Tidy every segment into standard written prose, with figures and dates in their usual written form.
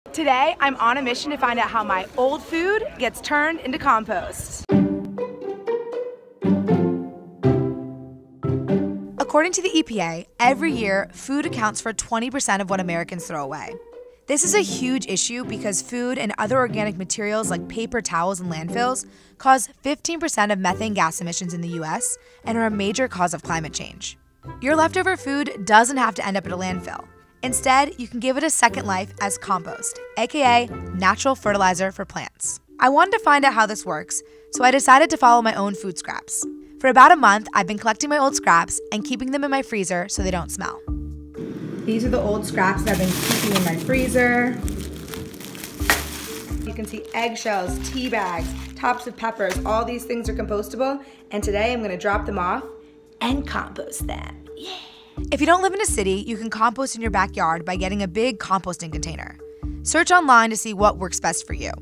Today, I'm on a mission to find out how my old food gets turned into compost. According to the EPA, every year, food accounts for 20% of what Americans throw away. This is a huge issue because food and other organic materials like paper towels and landfills cause 15% of methane gas emissions in the US and are a major cause of climate change. Your leftover food doesn't have to end up at a landfill. Instead, you can give it a second life as compost, aka natural fertilizer for plants. I wanted to find out how this works, so I decided to follow my own food scraps. For about a month, I've been collecting my old scraps and keeping them in my freezer so they don't smell. These are the old scraps that I've been keeping in my freezer. You can see eggshells, tea bags, tops of peppers, all these things are compostable, and today I'm gonna drop them off and compost them. Yeah! If you don't live in a city, you can compost in your backyard by getting a big composting container. Search online to see what works best for you.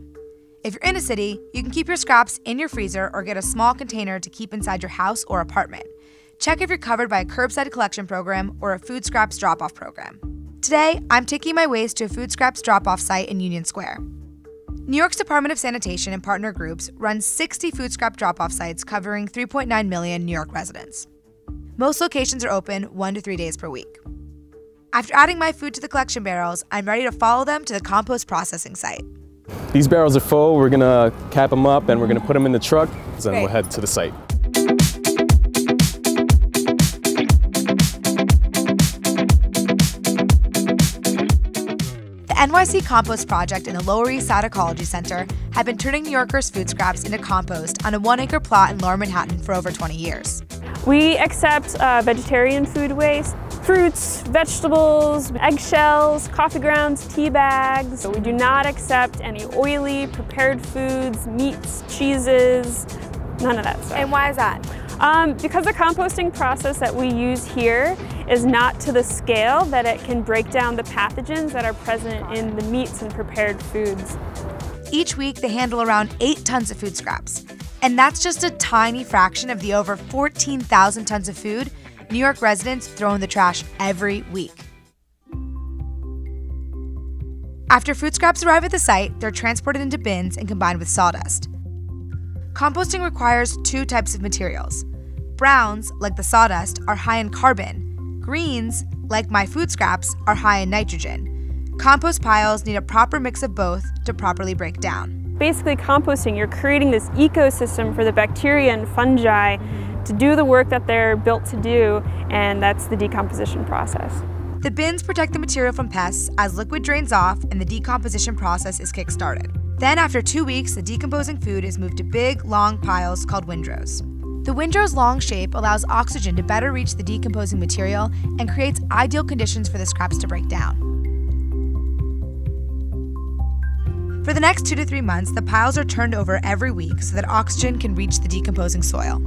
If you're in a city, you can keep your scraps in your freezer or get a small container to keep inside your house or apartment. Check if you're covered by a curbside collection program or a food scraps drop-off program. Today, I'm taking my waste to a food scraps drop-off site in Union Square. New York's Department of Sanitation and partner groups run 60 food scrap drop-off sites covering 3.9 million New York residents. Most locations are open 1 to 3 days per week. After adding my food to the collection barrels, I'm ready to follow them to the compost processing site. These barrels are full. We're gonna cap them up and we're gonna put them in the truck, then we'll head to the site. The NYC Compost Project and the Lower East Side Ecology Center have been turning New Yorkers' food scraps into compost on a 1-acre plot in Lower Manhattan for over 20 years. We accept vegetarian food waste, fruits, vegetables, eggshells, coffee grounds, tea bags. We do not accept any oily, prepared foods, meats, cheeses, none of that stuff. And why is that? Because the composting process that we use here is not to the scale that it can break down the pathogens that are present in the meats and prepared foods. Each week, they handle around 8 tons of food scraps. And that's just a tiny fraction of the over 14,000 tons of food New York residents throw in the trash every week. After food scraps arrive at the site, they're transported into bins and combined with sawdust. Composting requires 2 types of materials. Browns, like the sawdust, are high in carbon. Greens, like my food scraps, are high in nitrogen. Compost piles need a proper mix of both to properly break down. Basically, composting, you're creating this ecosystem for the bacteria and fungi to do the work that they're built to do, and that's the decomposition process. The bins protect the material from pests as liquid drains off and the decomposition process is kick-started. Then after 2 weeks, the decomposing food is moved to big, long piles called windrows. The windrow's long shape allows oxygen to better reach the decomposing material and creates ideal conditions for the scraps to break down. For the next 2 to 3 months, the piles are turned over every week so that oxygen can reach the decomposing soil.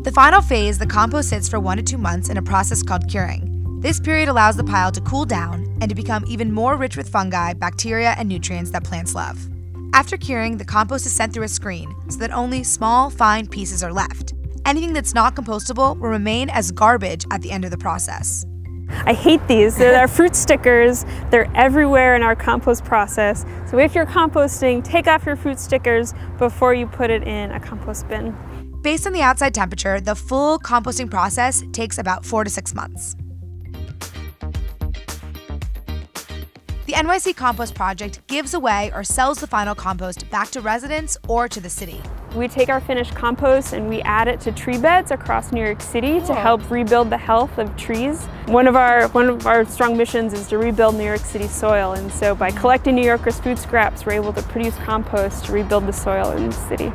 The final phase, the compost sits for 1 to 2 months in a process called curing. This period allows the pile to cool down and to become even more rich with fungi, bacteria, and nutrients that plants love. After curing, the compost is sent through a screen so that only small, fine pieces are left. Anything that's not compostable will remain as garbage at the end of the process. I hate these. They're our fruit stickers. They're everywhere in our compost process. So if you're composting, take off your fruit stickers before you put it in a compost bin. Based on the outside temperature, the full composting process takes about 4 to 6 months. The NYC Compost Project gives away or sells the final compost back to residents or to the city. We take our finished compost and we add it to tree beds across New York City to help rebuild the health of trees. One of our strong missions is to rebuild New York City soil, and so by collecting New Yorkers' food scraps, we're able to produce compost to rebuild the soil in the city.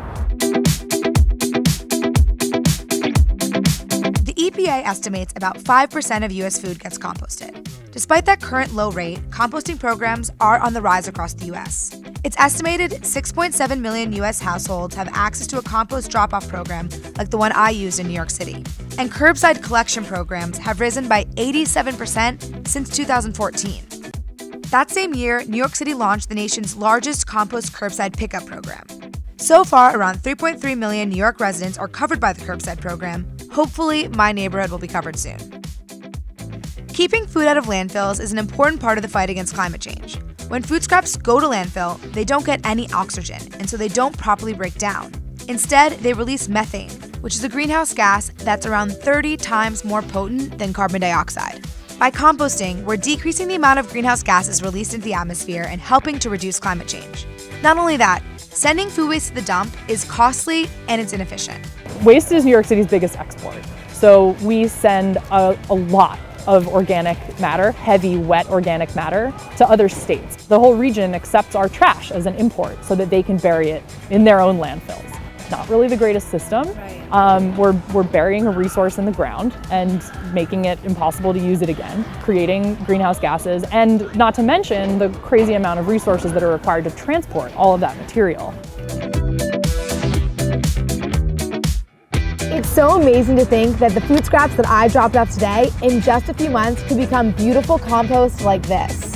The EPA estimates about 5% of U.S. food gets composted. Despite that current low rate, composting programs are on the rise across the U.S. It's estimated 6.7 million U.S. households have access to a compost drop-off program like the one I used in New York City. And curbside collection programs have risen by 87% since 2014. That same year, New York City launched the nation's largest compost curbside pickup program. So far, around 3.3 million New York residents are covered by the curbside program. Hopefully, my neighborhood will be covered soon. Keeping food out of landfills is an important part of the fight against climate change. When food scraps go to landfill, they don't get any oxygen, and so they don't properly break down. Instead, they release methane, which is a greenhouse gas that's around 30 times more potent than carbon dioxide. By composting, we're decreasing the amount of greenhouse gases released into the atmosphere and helping to reduce climate change. Not only that, sending food waste to the dump is costly and it's inefficient. Waste is New York City's biggest export. So we send a lot of organic matter, heavy, wet organic matter, to other states. The whole region accepts our trash as an import so that they can bury it in their own landfills. Not really the greatest system. Right. We're burying a resource in the ground and making it impossible to use it again, creating greenhouse gases, and not to mention the crazy amount of resources that are required to transport all of that material. It's so amazing to think that the food scraps that I dropped off today in just a few months could become beautiful compost like this.